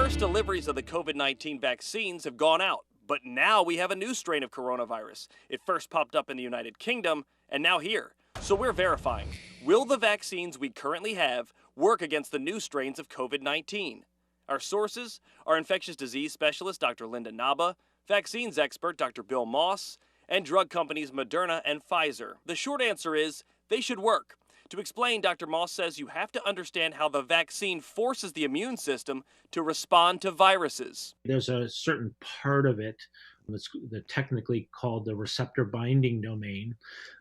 first deliveries of the COVID-19 vaccines have gone out, but now we have a new strain of coronavirus. It first popped up in the United Kingdom and now here. So we're verifying, will the vaccines we currently have work against the new strains of COVID-19? Our sources are infectious disease specialist Dr. Linda Naba, vaccines expert Dr. Bill Moss, and drug companies Moderna and Pfizer. The short answer is they should work. To explain, Dr. Moss says you have to understand how the vaccine forces the immune system to respond to viruses. There's a certain part of it that's technically called the receptor binding domain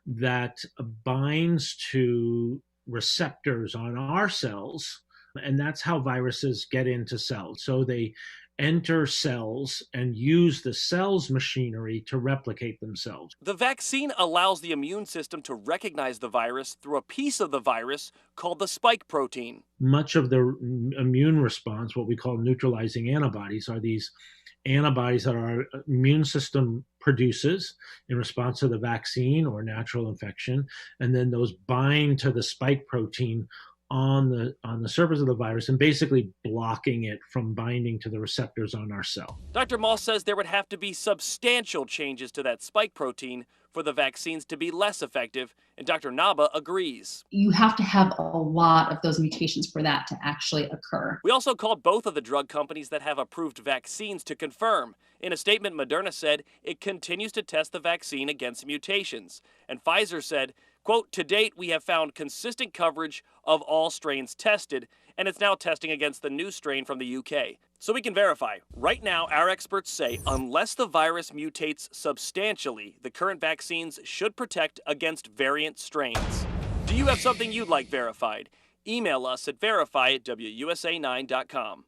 that binds to receptors on our cells, and that's how viruses get into cells. So they enter cells and use the cell's machinery to replicate themselves. The vaccine allows the immune system to recognize the virus through a piece of the virus called the spike protein. Much of the immune response, what we call neutralizing antibodies, are these antibodies that our immune system produces in response to the vaccine or natural infection, and then those bind to the spike protein on the surface of the virus and basically blocking it from binding to the receptors on our cell. Dr. Moss says there would have to be substantial changes to that spike protein for the vaccines to be less effective, and Dr. Naba agrees. You have to have a lot of those mutations for that to actually occur. We also called both of the drug companies that have approved vaccines to confirm. In a statement, Moderna said it continues to test the vaccine against mutations, and Pfizer said, quote, "To date, we have found consistent coverage of all strains tested, and it's now testing against the new strain from the UK. So we can verify. Right now, our experts say unless the virus mutates substantially, the current vaccines should protect against variant strains. Do you have something you'd like verified? Email us at verify@wusa9.com.